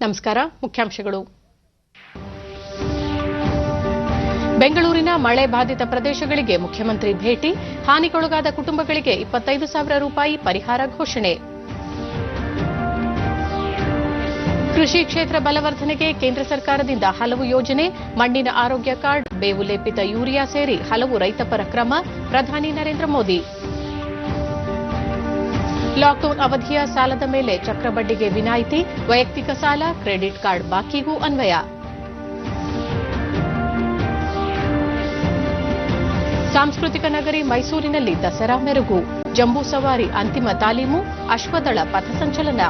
ನಮಸ್ಕಾರ. ಮುಖ್ಯಾಂಶಗಳು. ಬೆಂಗಳೂರಿನ ಮಳೆ ಬಾಧಿತ ಪ್ರದೇಶಗಳಿಗೆ ಮುಖ್ಯಮಂತ್ರಿ ಭೇಟಿ, ಹಾನಿಗೊಳಗಾದ ಕುಟುಂಬಗಳಿಗೆ 25,000 ರೂಪಾಯಿ ಪರಿಹಾರ ಘೋಷಣೆ. ಕೃಷಿ ಕ್ಷೇತ್ರ ಬಲವರ್ಧನೆಗೆ ಕೇಂದ್ರ ಸರ್ಕಾರದಿಂದ ಹಲವು ಯೋಜನೆ, ಮಣ್ಣಿನ ಆರೋಗ್ಯ ಕಾರ್ಡ್, ಬೇವು ಲೇಪಿತ ಯೂರಿಯಾ ಸೇರಿ ಹಲವು ರೈತಪರ ಕ್ರಮ, ಪ್ರಧಾನಿ ನರೇಂದ್ರ ಮೋದಿ. ಲಾಕ್ಡೌನ್ ಅವಧಿಯ ಸಾಲದ ಮೇಲೆ ಚಕ್ರಬಡ್ಡಿಗೆ ವಿನಾಯಿತಿ, ವೈಯಕ್ತಿಕ ಸಾಲ, ಕ್ರೆಡಿಟ್ ಕಾರ್ಡ್ ಬಾಕಿಗೂ ಅನ್ವಯ. ಸಾಂಸ್ಕೃತಿಕ ನಗರಿ ಮೈಸೂರಿನಲ್ಲಿ ದಸರಾ ಮೆರುಗು, ಜಂಬೂ ಸವಾರಿ ಅಂತಿಮ ತಾಲೀಮು, ಅಶ್ವದಳ ಪಥಸಂಚಲನ.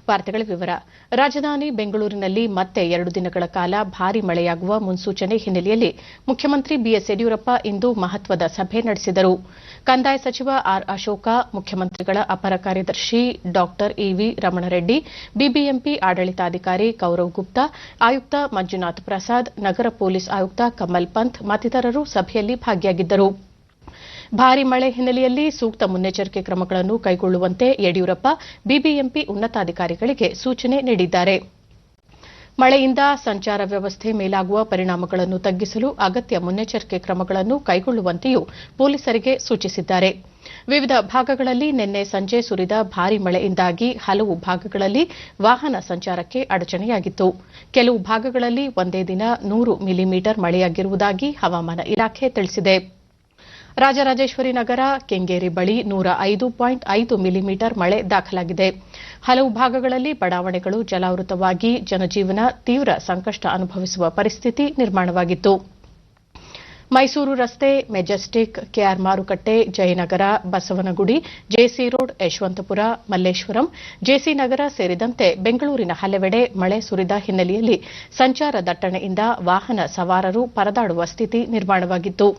ವಾರ್ತೆಗಳ ವಿವರ. ರಾಜಧಾನಿ ಬೆಂಗಳೂರಿನಲ್ಲಿ ಮತ್ತೆ 2 ದಿನಗಳ ಕಾಲ ಭಾರೀ ಮಳೆಯಾಗುವ ಮುನ್ಸೂಚನೆ ಹಿನ್ನೆಲೆಯಲ್ಲಿ ಮುಖ್ಯಮಂತ್ರಿ ಬಿಎಸ್ ಯಡಿಯೂರಪ್ಪ ಇಂದು ಮಹತ್ವದ ಸಭೆ ನಡೆಸಿದರು. ಕಂದಾಯ ಸಚಿವ ಆರ್ ಅಶೋಕ, ಮುಖ್ಯಮಂತ್ರಿಗಳ ಅಪರ ಕಾರ್ಯದರ್ಶಿ ಡಾ ಇವಿ ರಮಣರೆಡ್ಡಿ, ಬಿಬಿಎಂಪಿ ಆಡಳಿತಾಧಿಕಾರಿ ಗೌರವ್ ಗುಪ್ತಾ, ಆಯುಕ್ತ ಮಂಜುನಾಥ್ ಪ್ರಸಾದ್, ನಗರ ಪೊಲೀಸ್ ಆಯುಕ್ತ ಕಮಲ್ ಪಂತ್ ಮತ್ತಿತರರು ಸಭೆಯಲ್ಲಿ ಭಾಗಿಯಾಗಿದ್ದರು. ಭಾರೀ ಮಳೆ ಹಿನ್ನೆಲೆಯಲ್ಲಿ ಸೂಕ್ತ ಮುನ್ನೆಚ್ಚರಿಕೆ ಕ್ರಮಗಳನ್ನು ಕೈಗೊಳ್ಳುವಂತೆ ಯಡಿಯೂರಪ್ಪ ಬಿಬಿಎಂಪಿ ಉನ್ನತಾಧಿಕಾರಿಗಳಿಗೆ ಸೂಚನೆ ನೀಡಿದ್ದಾರೆ. ಮಳೆಯಿಂದ ಸಂಚಾರ ವ್ಯವಸ್ಥೆ ಮೇಲಾಗುವ ಪರಿಣಾಮಗಳನ್ನು ತಗ್ಗಿಸಲು ಅಗತ್ಯ ಮುನ್ನೆಚ್ಚರಿಕೆ ಕ್ರಮಗಳನ್ನು ಕೈಗೊಳ್ಳುವಂತೆಯೂ ಪೊಲೀಸರಿಗೆ ಸೂಚಿಸಿದ್ದಾರೆ. ವಿವಿಧ ಭಾಗಗಳಲ್ಲಿ ನಿನ್ನೆ ಸಂಜೆ ಸುರಿದ ಭಾರೀ ಮಳೆಯಿಂದಾಗಿ ಹಲವು ಭಾಗಗಳಲ್ಲಿ ವಾಹನ ಸಂಚಾರಕ್ಕೆ ಅಡಚಣೆಯಾಗಿತ್ತು. ಕೆಲವು ಭಾಗಗಳಲ್ಲಿ ಒಂದೇ ದಿನ 100 ಮಿಲಿಮೀಟರ್ ಮಳೆಯಾಗಿರುವುದಾಗಿ ಹವಾಮಾನ ಇಲಾಖೆ ತಿಳಿಸಿದೆ. ರಾಜರಾಜೇಶ್ವರಿ ನಗರ, ಕೆಂಗೇರಿ ಬಳಿ 105.5 ಮಿಲಿಮೀಟರ್ ಮಳೆ ದಾಖಲಾಗಿದೆ. ಹಲವು ಭಾಗಗಳಲ್ಲಿ ಬಡಾವಣೆಗಳು ಜಲಾವೃತವಾಗಿ ಜನಜೀವನ ತೀವ್ರ ಸಂಕಷ್ಟ ಅನುಭವಿಸುವ ಪರಿಸ್ಥಿತಿ ನಿರ್ಮಾಣವಾಗಿತ್ತು. ಮೈಸೂರು ರಸ್ತೆ, ಮೆಜೆಸ್ಟಿಕ್, ಕೆಆರ್ ಮಾರುಕಟ್ಟೆ, ಜಯನಗರ, ಬಸವನಗುಡಿ, ಜೆಸಿ ರೋಡ್, ಯಶವಂತಪುರ, ಮಲ್ಲೇಶ್ವರಂ, ಜೆಸಿ ನಗರ ಸೇರಿದಂತೆ ಬೆಂಗಳೂರಿನ ಹಲವೆಡೆ ಮಳೆ ಸುರಿದ ಹಿನ್ನೆಲೆಯಲ್ಲಿ ಸಂಚಾರ ದಟ್ಟಣೆಯಿಂದ ವಾಹನ ಸವಾರರು ಪರದಾಡುವ ಸ್ಥಿತಿ ನಿರ್ಮಾಣವಾಗಿತ್ತು.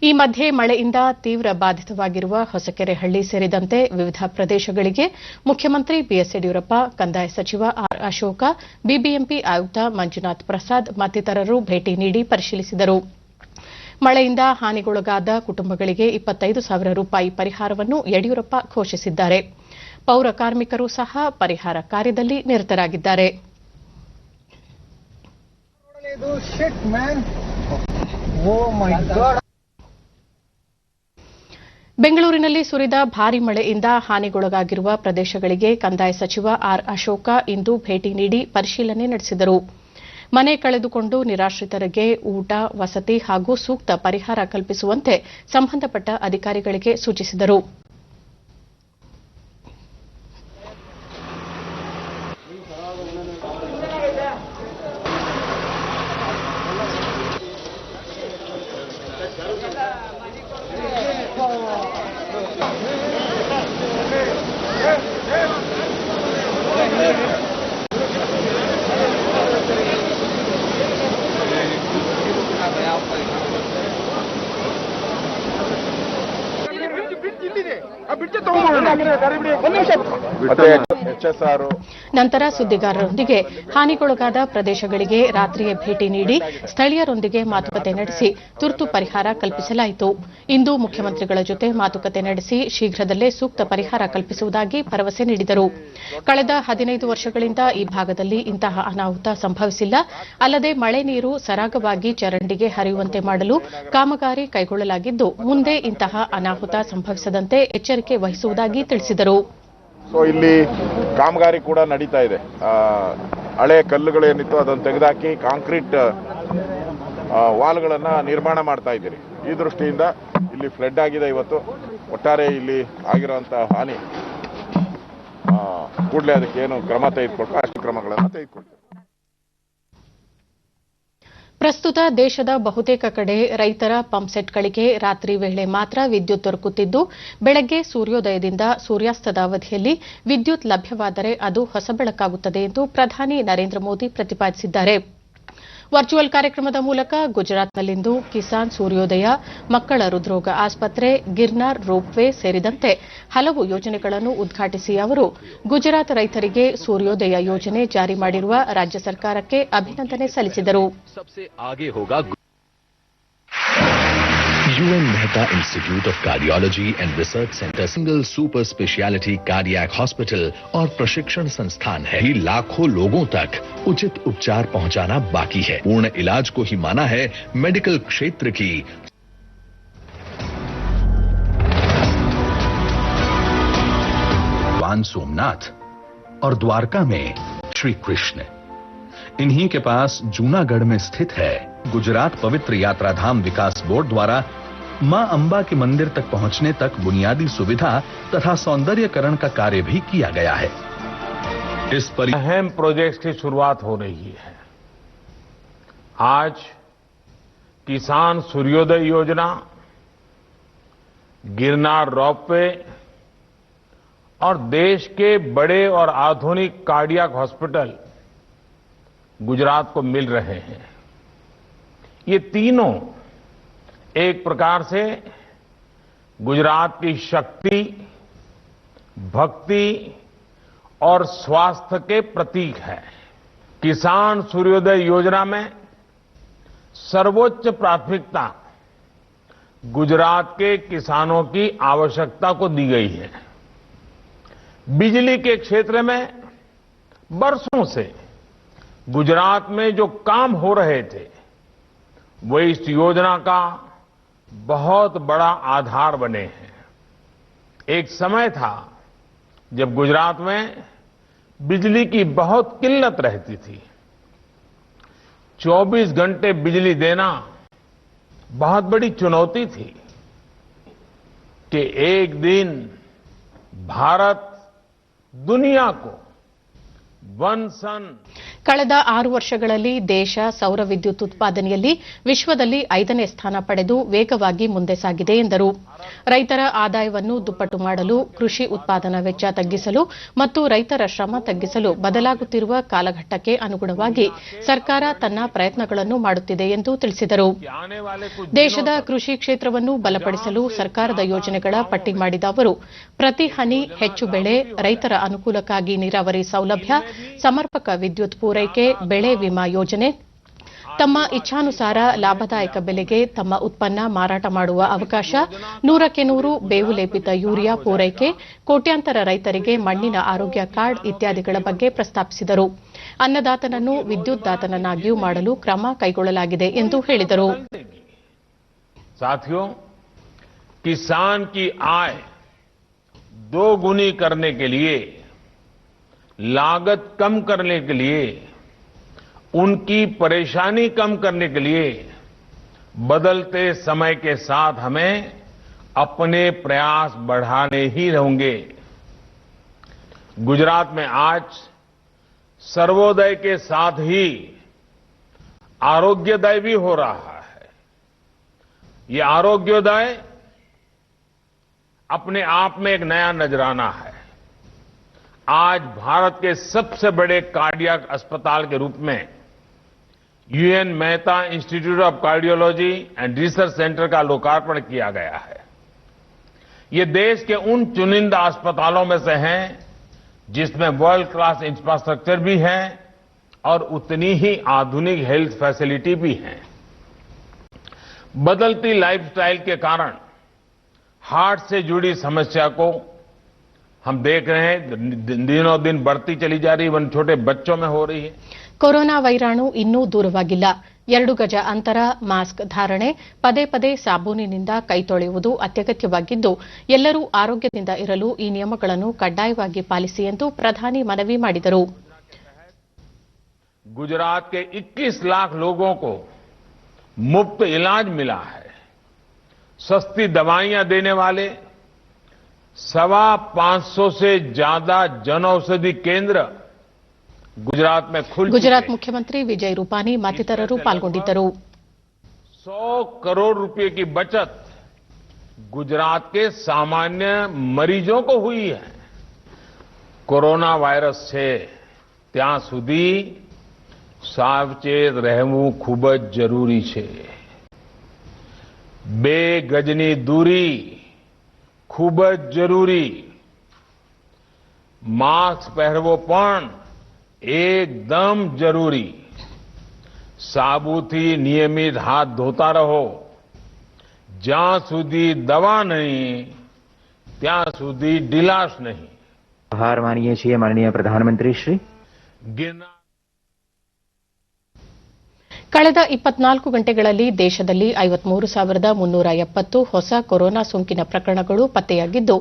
ಈ ಮಧ್ಯೆ ಮಳೆಯಿಂದ ತೀವ್ರ ಬಾಧಿತವಾಗಿರುವ ಹೊಸಕೆರೆಹಳ್ಳಿ ಸೇರಿದಂತೆ ವಿವಿಧ ಪ್ರದೇಶಗಳಿಗೆ ಮುಖ್ಯಮಂತ್ರಿ ಬಿಎಸ್ ಯಡಿಯೂರಪ್ಪ, ಕಂದಾಯ ಸಚಿವ ಆರ್ ಅಶೋಕ, ಬಿಬಿಎಂಪಿ ಆಯುಕ್ತ ಮಂಜುನಾಥ್ ಪ್ರಸಾದ್ ಮತ್ತಿತರರು ಭೇಟಿ ನೀಡಿ ಪರಿಶೀಲಿಸಿದರು. ಮಳೆಯಿಂದ ಹಾನಿಗೊಳಗಾದ ಕುಟುಂಬಗಳಿಗೆ 25,000 ರೂಪಾಯಿ ಪರಿಹಾರವನ್ನು ಯಡಿಯೂರಪ್ಪ ಘೋಷಿಸಿದ್ದಾರೆ. ಪೌರ ಕಾರ್ಮಿಕರು ಸಹ ಪರಿಹಾರ ಕಾರ್ಯದಲ್ಲಿ ನಿರತರಾಗಿದ್ದಾರೆ. ಬೆಂಗಳೂರಿನಲ್ಲಿ ಸುರಿದ ಭಾರೀ ಮಳೆಯಿಂದ ಹಾನಿಗೊಳಗಾಗಿರುವ ಪ್ರದೇಶಗಳಿಗೆ ಕಂದಾಯ ಸಚಿವ ಆರ್ ಅಶೋಕ ಇಂದು ಭೇಟಿ ನೀಡಿ ಪರಿಶೀಲನೆ ನಡೆಸಿದರು. ಮನೆ ಕಳೆದುಕೊಂಡು ನಿರಾಶ್ರಿತರಿಗೆ ಊಟ, ವಸತಿ ಹಾಗೂ ಸೂಕ್ತ ಪರಿಹಾರ ಕಲ್ಪಿಸುವಂತೆ ಸಂಬಂಧಪಟ್ಟ ಅಧಿಕಾರಿಗಳಿಗೆ ಸೂಚಿಸಿದರು. ನಂತರ ಸುದ್ದಿಗಾರರೊಂದಿಗೆ ಹಾನಿಗೊಳಗಾದ ಪ್ರದೇಶಗಳಿಗೆ ರಾತ್ರಿಯೇ ಭೇಟಿ ನೀಡಿ ಸ್ಥಳೀಯರೊಂದಿಗೆ ಮಾತುಕತೆ ನಡೆಸಿ ತುರ್ತು ಪರಿಹಾರ ಕಲ್ಪಿಸಲಾಯಿತು. ಇಂದು ಮುಖ್ಯಮಂತ್ರಿಗಳ ಜೊತೆ ಮಾತುಕತೆ ನಡೆಸಿ ಶೀಘ್ರದಲ್ಲೇ ಸೂಕ್ತ ಪರಿಹಾರ ಕಲ್ಪಿಸುವುದಾಗಿ ಭರವಸೆ ನೀಡಿದರು. ಕಳೆದ 15 ವರ್ಷಗಳಿಂದ ಈ ಭಾಗದಲ್ಲಿ ಇಂತಹ ಅನಾಹುತ ಸಂಭವಿಸಿಲ್ಲ. ಅಲ್ಲದೆ ಮಳೆ ನೀರು ಸರಾಗವಾಗಿ ಚರಂಡಿಗೆ ಹರಿಯುವಂತೆ ಮಾಡಲು ಕಾಮಗಾರಿ ಕೈಗೊಳ್ಳಲಾಗಿದ್ದು, ಮುಂದೆ ಇಂತಹ ಅನಾಹುತ ಸಂಭವಿಸದಂತೆ ಎಚ್ಚರಿಕೆ ವಹಿಸುವುದಾಗಿ ತಿಳಿಸಿದರು. ಇಲ್ಲಿ ಕಾಮಗಾರಿ ಕೂಡ ನಡೀತಾ ಇದೆ. ಹಳೆ ಕಲ್ಲುಗಳೇನಿತ್ತು ಅದನ್ನು ತೆಗೆದುಹಾಕಿ ಕಾಂಕ್ರೀಟ್ ವಾಲ್ಗಳನ್ನು ನಿರ್ಮಾಣ ಮಾಡ್ತಾ ಇದ್ದೀರಿ. ಈ ದೃಷ್ಟಿಯಿಂದ ಇಲ್ಲಿ ಫ್ಲಡ್ ಆಗಿದೆ. ಇವತ್ತು ಒಟ್ಟಾರೆ ಇಲ್ಲಿ ಆಗಿರುವಂತಹ ಹಾನಿ ಕೂಡಲೇ ಅದಕ್ಕೆ ಏನು ಕ್ರಮ ತೆಗೆದುಕೊಳ್ಬೇಕು ಅಷ್ಟು ಕ್ರಮಗಳನ್ನು ತೆಗೆದುಕೊಳ್ತೀವಿ. ಪ್ರಸ್ತುತ ದೇಶದ ಬಹುತೇಕ ಕಡೆ ರೈತರ ಪಂಪ್ಸೆಟ್ಗಳಿಗೆ ರಾತ್ರಿ ವೇಳೆ ಮಾತ್ರ ವಿದ್ಯುತ್ ದೊರಕುತ್ತಿದ್ದು, ಬೆಳಗ್ಗೆ ಸೂರ್ಯೋದಯದಿಂದ ಸೂರ್ಯಾಸ್ತದ ಅವಧಿಯಲ್ಲಿ ವಿದ್ಯುತ್ ಲಭ್ಯವಾದರೆ ಅದು ಹೊಸ ಬೆಳಕಾಗುತ್ತದೆ ಎಂದು ಪ್ರಧಾನಿ ನರೇಂದ್ರ ಮೋದಿ ಪ್ರತಿಪಾದಿಸಿದ್ದಾರೆ. ವರ್ಚುವಲ್ ಕಾರ್ಯಕ್ರಮದ ಮೂಲಕ ಗುಜರಾತ್ನಲ್ಲಿಂದು ಕಿಸಾನ್ ಸೂರ್ಯೋದಯ, ಮಕ್ಕಳ ಹೃದ್ರೋಗ ಆಸ್ಪತ್ರೆ, ಗಿರ್ನಾರ್ ರೋಪ್ವೇ ಸೇರಿದಂತೆ ಹಲವು ಯೋಜನೆಗಳನ್ನು ಉದ್ಘಾಟಿಸಿ ಅವರು ಗುಜರಾತ್ ರೈತರಿಗೆ ಸೂರ್ಯೋದಯ ಯೋಜನೆ ಜಾರಿ ಮಾಡಿರುವ ರಾಜ್ಯ ಸರ್ಕಾರಕ್ಕೆ ಅಭಿನಂದನೆ ಸಲ್ಲಿಸಿದರು. UN Mehta Institute of Cardiology and Research Center single super speciality cardiac hospital और प्रशिक्षण संस्थान है। ही लाखों लोगों तक उचित उपचार पहुंचाना बाकी है। पूर्ण इलाज को ही माना है मेडिकल क्षेत्र की भगवान सोमनाथ और द्वारका में श्री कृष्ण। इन्हीं के पास जूनागढ़ में स्थित है गुजरात पवित्र यात्रा धाम विकास बोर्ड द्वारा मां अंबा के मंदिर तक पहुंचने तक बुनियादी सुविधा तथा सौंदर्यकरण का कार्य भी किया गया है। इस पर अहम प्रोजेक्ट की शुरुआत हो रही है। आज किसान सूर्योदय योजना, गिरनार रोपवे और देश के बड़े और आधुनिक कार्डियक हॉस्पिटल गुजरात को मिल रहे हैं। ये तीनों एक प्रकार से गुजरात की शक्ति, भक्ति और स्वास्थ्य के प्रतीक है। किसान सूर्योदय योजना में सर्वोच्च प्राथमिकता गुजरात के किसानों की आवश्यकता को दी गई है। बिजली के क्षेत्र में बरसों से गुजरात में जो काम हो रहे थे वो इस योजना का बहुत बड़ा आधार बने हैं। एक समय था जब गुजरात में बिजली की बहुत किल्लत रहती थी। 24 घंटे बिजली देना बहुत बड़ी चुनौती थी कि एक दिन भारत दुनिया को वन सन ಕಳೆದ 6 ವರ್ಷಗಳಲ್ಲಿ ದೇಶ ಸೌರ ವಿದ್ಯುತ್ ಉತ್ಪಾದನೆಯಲ್ಲಿ ವಿಶ್ವದಲ್ಲಿ 5ನೇ ಸ್ಥಾನ ಪಡೆದು ವೇಗವಾಗಿ ಮುಂದೆ ಸಾಗಿದೆ ಎಂದರು। ರೈತರ ಆದಾಯವನ್ನು ದುಪ್ಪಟ್ಟು ಮಾಡಲು, ಕೃಷಿ ಉತ್ಪಾದನಾ ವೆಚ್ಚ ತಗ್ಗಿಸಲು ಮತ್ತು ರೈತರ ಶ್ರಮ ತಗ್ಗಿಸಲು ಬದಲಾಗುತ್ತಿರುವ ಕಾಲಘಟ್ಟಕ್ಕೆ ಅನುಗುಣವಾಗಿ ಸರ್ಕಾರ ತನ್ನ ಪ್ರಯತ್ನಗಳನ್ನು ಮಾಡುತ್ತಿದೆ ಎಂದು ತಿಳಿಸಿದರು। ದೇಶದ ಕೃಷಿ ಕ್ಷೇತ್ರವನ್ನು ಬಲಪಡಿಸಲು ಸರ್ಕಾರದ ಯೋಜನೆಗಳ ಪಟ್ಟಿ ಮಾಡಿದ ಅವರು, ಪ್ರತಿ ಹನಿ ಹೆಚ್ಚು ಬೆಳೆ, ರೈತರ ಅನುಕೂಲಕ್ಕಾಗಿ ನೀರಾವರಿ ಸೌಲಭ್ಯ, ಸಮರ್ಪಕ ವಿದ್ಯುತ್ ಪೂರೈಕೆ, ಬೆಳೆ ವಿಮಾ ಯೋಜನೆ, ತಮ್ಮ ಇಚ್ಛಾನುಸಾರ ಲಾಭದಾಯಕ ಬೆಲೆಗೆ ತಮ್ಮ ಉತ್ಪನ್ನ ಮಾರಾಟ ಮಾಡುವ ಅವಕಾಶ, 100ಕ್ಕೆ 100 ಬೇವು ಲೇಪಿತ ಯೂರಿಯಾ ಪೂರೈಕೆ, ಕೋಟ್ಯಾಂತರ ರೈತರಿಗೆ ಮಣ್ಣಿನ ಆರೋಗ್ಯ ಕಾರ್ಡ್ ಇತ್ಯಾದಿಗಳ ಬಗ್ಗೆ ಪ್ರಸ್ತಾಪಿಸಿದರು। ಅನ್ನದಾತನನ್ನು ವಿದ್ಯುತ್ದಾತನನ್ನಾಗಿಯೂ ಮಾಡಲು ಕ್ರಮ ಕೈಗೊಳ್ಳಲಾಗಿದೆ ಎಂದು ಹೇಳಿದರು। साथियों, किसान की आय दोगुनी करने के लिए, लागत कम करने के लिए, उनकी परेशानी कम करने के लिए बदलते समय के साथ हमें अपने प्रयास बढ़ाने ही होंगे। गुजरात में आज सर्वोदय के साथ ही आरोग्योदय भी हो रहा है। ये आरोग्योदय अपने आप में एक नया नजराना है। आज भारत के सबसे बड़े कार्डियक अस्पताल के रूप में UN Mehta institute of cardiology and research centre का लोकार्पण किया गया है। ये देश के उन चुनिंदा अस्पतालों में से हैं जिसमें वर्ल्ड क्लास इंफ्रास्ट्रक्चर भी है और उतनी ही आधुनिक हेल्थ फैसिलिटी भी है। बदलती लाइफस्टाइल के कारण हार्ट से जुड़ी समस्या को हम देख रहे हैं, दिनों दिन बढ़ती चली जा रही है, छोटे बच्चों में हो रही है। ಕೊರೋನಾ ವೈರಾಣು ಇನ್ನೂ ದೂರವಾಗಿಲ್ಲ। 2 ಗಜ ಅಂತರ, ಮಾಸ್ಕ್ ಧಾರಣೆ, ಪದೇ ಪದೇ ಸಾಬೂನಿನಿಂದ ಕೈ ತೊಳೆಯುವುದು ಅತ್ಯಗತ್ಯವಾಗಿದ್ದು, ಎಲ್ಲರೂ ಆರೋಗ್ಯದಿಂದ ಇರಲು ಈ ನಿಯಮಗಳನ್ನು ಕಡ್ಡಾಯವಾಗಿ ಪಾಲಿಸಿ ಎಂದು ಪ್ರಧಾನಿ ಮನವಿ ಮಾಡಿದರು। गुजरात के 21 लाख लोगों को मुफ्त इलाज मिला है। सस्ती दवाइयां देने वाले 525 से ज्यादा जन औषधि केंद्र गुजरात में खुल चुके हैं। ಗುಜರಾತ್ ಮುಖ್ಯಮಂತ್ರಿ ವಿಜಯ್ ರೂಪಾನಿ ಮತ್ತಿತರರು ಪಾಲ್ಗೊಂಡಿದ್ದರು। 100 करोड़ रुपए की बचत गुजरात के सामान्य मरीजों को हुई है। कोरोना वायरस से ત્યાં સુધી સાવચેત રહેવું ખૂબ જ જરૂરી છે। 2 ગજની દૂરી ખૂબ જ જરૂરી। માસ્ક પહેરવો પણ એકદમ જરૂરી। સાબુથી નિયમિત હાથ ધોતા રહો। જ્યાં સુધી દવા નહીં ત્યાં સુધી ઢીલાશ નહીં. આભાર માનીએ છીએ માનનીય પ્રધાનમંત્રી શ્રી. गिरनार ಕಳೆದ 24 ಗಂಟೆಗಳಲ್ಲಿ ದೇಶದಲ್ಲಿ 53,370 ಹೊಸ ಕೊರೋನಾ ಸೋಂಕಿನ ಪ್ರಕರಣಗಳು ಪತ್ತೆಯಾಗಿದ್ದು,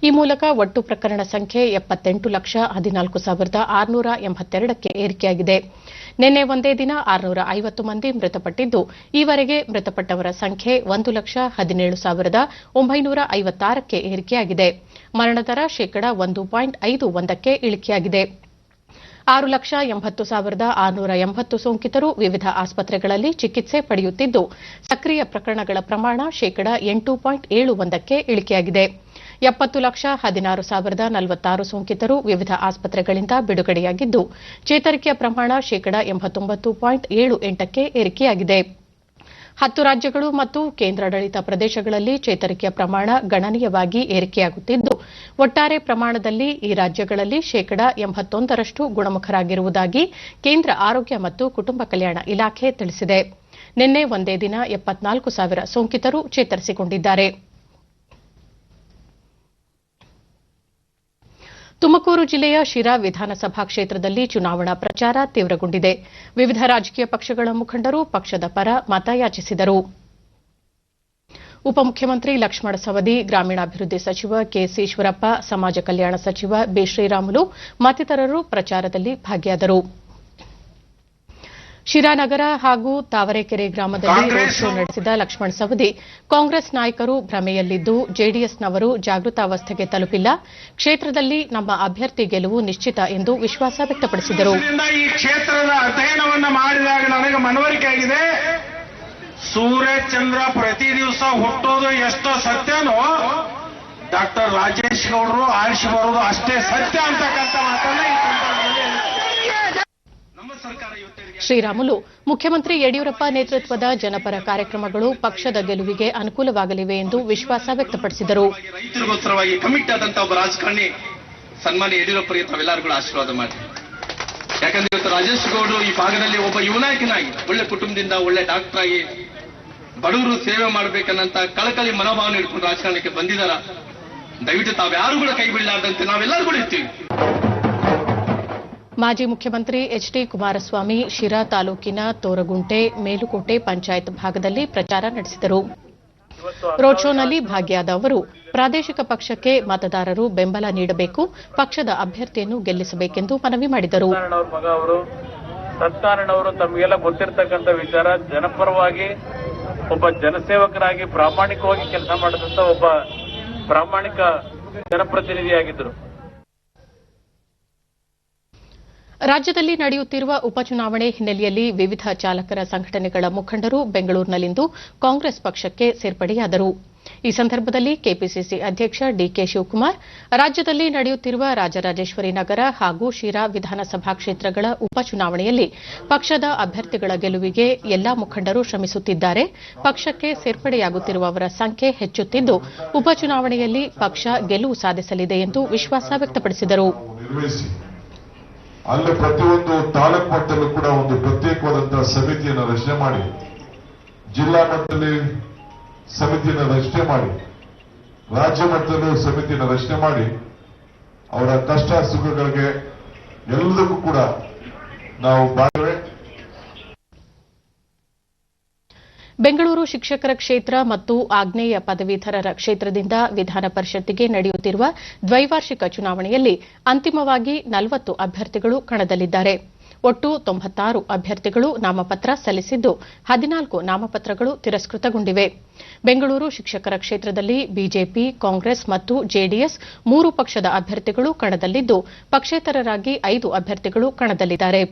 ಈ ಮೂಲಕ ಒಟ್ಟು ಪ್ರಕರಣ ಸಂಖ್ಯೆ 78,14,682ಕ್ಕೆ ಏರಿಕೆಯಾಗಿದೆ. ನಿನ್ನೆ ಒಂದೇ ದಿನ 650 ಮಂದಿ ಮೃತಪಟ್ಟಿದ್ದು, ಈವರೆಗೆ ಮೃತಪಟ್ಟವರ ಸಂಖ್ಯೆ 1,17,956ಕ್ಕೆ ಏರಿಕೆಯಾಗಿದೆ. ಮರಣ ದರ ಶೇಕಡಾ 1.51ಕ್ಕೆ ಇಳಿಕೆಯಾಗಿದೆ. 6,80,680 ಸೋಂಕಿತರು ವಿವಿಧ ಆಸ್ಪತ್ರೆಗಳಲ್ಲಿ ಚಿಕಿತ್ಸೆ ಪಡೆಯುತ್ತಿದ್ದು, ಸಕ್ರಿಯ ಪ್ರಕರಣಗಳ ಪ್ರಮಾಣ ಶೇಕಡಾ 8.71ಕ್ಕೆ ಇಳಿಕೆಯಾಗಿದೆ. 70,16,046 ಸೋಂಕಿತರು ವಿವಿಧ ಆಸ್ಪತ್ರೆಗಳಿಂದ ಬಿಡುಗಡೆಯಾಗಿದ್ದು, ಚೇತರಿಕೆಯ ಪ್ರಮಾಣ ಶೇಕಡಾ 89.78ಕ್ಕೆ ಏರಿಕೆಯಾಗಿದೆ. 10 ರಾಜ್ಯಗಳು ಮತ್ತು ಕೇಂದ್ರಾಡಳಿತ ಪ್ರದೇಶಗಳಲ್ಲಿ ಚೇತರಿಕೆಯ ಪ್ರಮಾಣ ಗಣನೀಯವಾಗಿ ಏರಿಕೆಯಾಗುತ್ತಿದ್ದು, ಒಟ್ಟಾರೆ ಪ್ರಮಾಣದಲ್ಲಿ ಈ ರಾಜ್ಯಗಳಲ್ಲಿ ಶೇಕಡಾ 81ರಷ್ಟು ಗುಣಮುಖರಾಗಿರುವುದಾಗಿ ಕೇಂದ್ರ ಆರೋಗ್ಯ ಮತ್ತು ಕುಟುಂಬ ಕಲ್ಯಾಣ ಇಲಾಖೆ ತಿಳಿಸಿದೆ. ನಿನ್ನೆ ಒಂದೇ ದಿನ 74,000 ಸೋಂಕಿತರು ಚೇತರಿಸಿಕೊಂಡಿದ್ದಾರೆ. ತುಮಕೂರು ಜಿಲ್ಲೆಯ ಶಿರಾ ವಿಧಾನಸಭಾ ಕ್ಷೇತ್ರದಲ್ಲಿ ಚುನಾವಣಾ ಪ್ರಚಾರ ತೀವ್ರಗೊಂಡಿದೆ. ವಿವಿಧ ರಾಜಕೀಯ ಪಕ್ಷಗಳ ಮುಖಂಡರು ಪಕ್ಷದ ಪರ ಮತಯಾಚಿಸಿದರು. ಉಪಮುಖ್ಯಮಂತ್ರಿ ಲಕ್ಷ್ಮಣ ಸವದಿ, ಗ್ರಾಮೀಣಾಭಿವೃದ್ಧಿ ಸಚಿವ ಕೆಎಸ್ ಈಶ್ವರಪ್ಪ, ಸಮಾಜ ಕಲ್ಯಾಣ ಸಚಿವ ಬಿ ಶ್ರೀರಾಮುಲು ಮತ್ತಿತರರು ಪ್ರಚಾರದಲ್ಲಿ ಭಾಗಿಯಾದರು. ಶಿರಾನಗರ ಹಾಗೂ ತಾವರೆಕೆರೆ ಗ್ರಾಮದಲ್ಲಿ ರೋಡ್ ಶೋ ನಡೆಸಿದ ಲಕ್ಷ್ಮಣ ಸವದಿ, ಕಾಂಗ್ರೆಸ್ ನಾಯಕರು ಭ್ರಮೆಯಲ್ಲಿದ್ದು ಜೆಡಿಎಸ್ನವರು ಜಾಗೃತಾವಸ್ಥೆಗೆ ತಲುಪಿಲ್ಲ, ಕ್ಷೇತ್ರದಲ್ಲಿ ನಮ್ಮ ಅಭ್ಯರ್ಥಿ ಗೆಲುವು ನಿಶ್ಚಿತ ಎಂದು ವಿಶ್ವಾಸ ವ್ಯಕ್ತಪಡಿಸಿದರು. ಈ ಕ್ಷೇತ್ರದ ಅಧ್ಯಯನವನ್ನು ಮಾಡಿದಾಗ ನನಗೆ ಮನವರಿಕೆ ಆಗಿದೆ, ಸೂರ್ಯಚಂದ್ರ ಪ್ರತಿ ದಿವಸ ಹುಟ್ಟೋದು ಎಷ್ಟೋ ಸತ್ಯನೋ ಡಾಕ್ಟರ್ ರಾಜೇಶ್ ಗೌಡರು ಆರಿಸಿ ಬರೋದು ಅಷ್ಟೇ ಸತ್ಯ ಅಂತಕ್ಕಂಥ ಮಾತನ್ನ ಈ ಸಂದರ್ಭದಲ್ಲಿ ನಮ್ಮ ಸರ್ಕಾರ ಶ್ರೀರಾಮುಲು, ಮುಖ್ಯಮಂತ್ರಿ ಯಡಿಯೂರಪ್ಪ ನೇತೃತ್ವದ ಜನಪರ ಕಾರ್ಯಕ್ರಮಗಳು ಪಕ್ಷದ ಗೆಲುವಿಗೆ ಅನುಕೂಲವಾಗಲಿವೆ ಎಂದು ವಿಶ್ವಾಸ ವ್ಯಕ್ತಪಡಿಸಿದರು. ರೈತರಿಗೋಸ್ಕರವಾಗಿ ಕಮಿಟ್ ಆದಂತಹ ಒಬ್ಬ ರಾಜಕಾರಣಿ ಸನ್ಮಾನ್ಯ ಯಡಿಯೂರಪ್ಪರಿಗೆ ತಾವೆಲ್ಲರೂ ಕೂಡ ಆಶೀರ್ವಾದ ಮಾಡಿ. ಯಾಕಂದ್ರೆ ಇವತ್ತು ರಾಜೇಶ್ ಗೌಡರು ಈ ಭಾಗದಲ್ಲಿ ಒಬ್ಬ ಯುವ ನಾಯಕನಾಗಿ, ಒಳ್ಳೆ ಕುಟುಂಬದಿಂದ, ಒಳ್ಳೆ ಡಾಕ್ಟರ್ ಆಗಿ ಬಡವರು ಸೇವೆ ಮಾಡಬೇಕನ್ನಂತ ಕಳಕಳಿ ಮನೋಭಾವನೆ ಇಟ್ಕೊಂಡು ರಾಜಕಾರಣಕ್ಕೆ ಬಂದಿದ್ದಾರ. ದಯವಿಟ್ಟು ತಾವ್ಯಾರು ಕೂಡ ಕೈ ಬಿಡಲಾರ್ದಂತೆ ನಾವೆಲ್ಲರೂ ಕೂಡ ಇರ್ತೀವಿ. ಮಾಜಿ ಮುಖ್ಯಮಂತ್ರಿ ಎಚ್ಡಿ ಕುಮಾರಸ್ವಾಮಿ ಶಿರಾ ತಾಲೂಕಿನ ತೋರಗುಂಟೆ, ಮೇಲುಕೋಟೆ ಪಂಚಾಯತ್ ಭಾಗದಲ್ಲಿ ಪ್ರಚಾರ ನಡೆಸಿದರು. ರೋಡ್ ಶೋನಲ್ಲಿ ಭಾಗಿಯಾದ ಅವರು, ಪ್ರಾದೇಶಿಕ ಪಕ್ಷಕ್ಕೆ ಮತದಾರರು ಬೆಂಬಲ ನೀಡಬೇಕು, ಪಕ್ಷದ ಅಭ್ಯರ್ಥಿಯನ್ನು ಗೆಲ್ಲಿಸಬೇಕೆಂದು ಮನವಿ ಮಾಡಿದರು. ಸತ್ಯನಾರಾಯಣವರು ತಮಗೆಲ್ಲ ಗೊತ್ತಿರತಕ್ಕಂಥ ವಿಚಾರ, ಜನಪರವಾಗಿ ಒಬ್ಬ ಜನಸೇವಕರಾಗಿ ಪ್ರಾಮಾಣಿಕವಾಗಿ ಕೆಲಸ ಮಾಡಿದಂತ ಒಬ್ಬ ಪ್ರಾಮಾಣಿಕ ಜನಪ್ರತಿನಿಧಿಯಾಗಿದ್ದರು. ರಾಜ್ಯದಲ್ಲಿ ನಡೆಯುತ್ತಿರುವ ಉಪಚುನಾವಣೆ ಹಿನ್ನೆಲೆಯಲ್ಲಿ ವಿವಿಧ ಚಾಲಕರ ಸಂಘಟನೆಗಳ ಮುಖಂಡರು ಬೆಂಗಳೂರಿನಲ್ಲಿಂದು ಕಾಂಗ್ರೆಸ್ ಪಕ್ಷಕ್ಕೆ ಸೇರ್ಪಡೆಯಾದರು. ಈ ಸಂದರ್ಭದಲ್ಲಿ ಕೆಪಿಸಿಸಿ ಅಧ್ಯಕ್ಷ ಡಿಕೆ ಶಿವಕುಮಾರ್, ರಾಜ್ಯದಲ್ಲಿ ನಡೆಯುತ್ತಿರುವ ರಾಜರಾಜೇಶ್ವರಿ ನಗರ ಹಾಗೂ ಶಿರಾ ವಿಧಾನಸಭಾ ಕ್ಷೇತ್ರಗಳ ಉಪಚುನಾವಣೆಯಲ್ಲಿ ಪಕ್ಷದ ಅಭ್ಯರ್ಥಿಗಳ ಗೆಲುವಿಗೆ ಎಲ್ಲಾ ಮುಖಂಡರು ಶ್ರಮಿಸುತ್ತಿದ್ದಾರೆ, ಪಕ್ಷಕ್ಕೆ ಸೇರ್ಪಡೆಯಾಗುತ್ತಿರುವವರ ಸಂಖ್ಯೆ ಹೆಚ್ಚುತ್ತಿದ್ದು, ಉಪಚುನಾವಣೆಯಲ್ಲಿ ಪಕ್ಷ ಗೆಲುವು ಸಾಧಿಸಲಿದೆ ಎಂದು ವಿಶ್ವಾಸ ವ್ಯಕ್ತಪಡಿಸಿದರು. ಅಲ್ಲಿ ಪ್ರತಿಯೊಂದು ತಾಲೂಕು ಮಟ್ಟದಲ್ಲೂ ಕೂಡ ಒಂದು ಪ್ರತ್ಯೇಕವಾದಂತಹ ಸಮಿತಿಯನ್ನು ರಚನೆ ಮಾಡಿ, ಜಿಲ್ಲಾ ಮಟ್ಟದಲ್ಲಿ ಸಮಿತಿಯನ್ನು ರಚನೆ ಮಾಡಿ, ರಾಜ್ಯ ಮಟ್ಟದಲ್ಲೂ ಸಮಿತಿಯನ್ನು ರಚನೆ ಮಾಡಿ, ಅವರ ಕಷ್ಟ ಸುಖಗಳಿಗೆ ಎಲ್ಲದಕ್ಕೂ ಕೂಡ ನಾವು ಬಾಳ್ವೆ. ಬೆಂಗಳೂರು ಶಿಕ್ಷಕರ ಕ್ಷೇತ್ರ ಮತ್ತು ಆಗ್ನೇಯ ಪದವೀಧರರ ಕ್ಷೇತ್ರದಿಂದ ವಿಧಾನ ಪರಿಷತ್ತಿಗೆ ನಡೆಯುತ್ತಿರುವ ದ್ವೈವಾರ್ಷಿಕ ಚುನಾವಣೆಯಲ್ಲಿ ಅಂತಿಮವಾಗಿ 40 ಅಭ್ಯರ್ಥಿಗಳು ಕಣದಲ್ಲಿದ್ದಾರೆ. ಒಟ್ಟು 96 ಅಭ್ಯರ್ಥಿಗಳು ನಾಮಪತ್ರ ಸಲ್ಲಿಸಿದ್ದು, 14 ನಾಮಪತ್ರಗಳು ತಿರಸ್ಕೃತಗೊಂಡಿವೆ. ಬೆಂಗಳೂರು ಶಿಕ್ಷಕರ ಕ್ಷೇತ್ರದಲ್ಲಿ ಬಿಜೆಪಿ, ಕಾಂಗ್ರೆಸ್ ಮತ್ತು ಜೆಡಿಎಸ್ 3 ಪಕ್ಷದ ಅಭ್ಯರ್ಥಿಗಳು ಕಣದಲ್ಲಿದ್ದು, ಪಕ್ಷೇತರರಾಗಿ 5 ಅಭ್ಯರ್ಥಿಗಳು ಕಣದಲ್ಲಿದ್ದಾರೆ.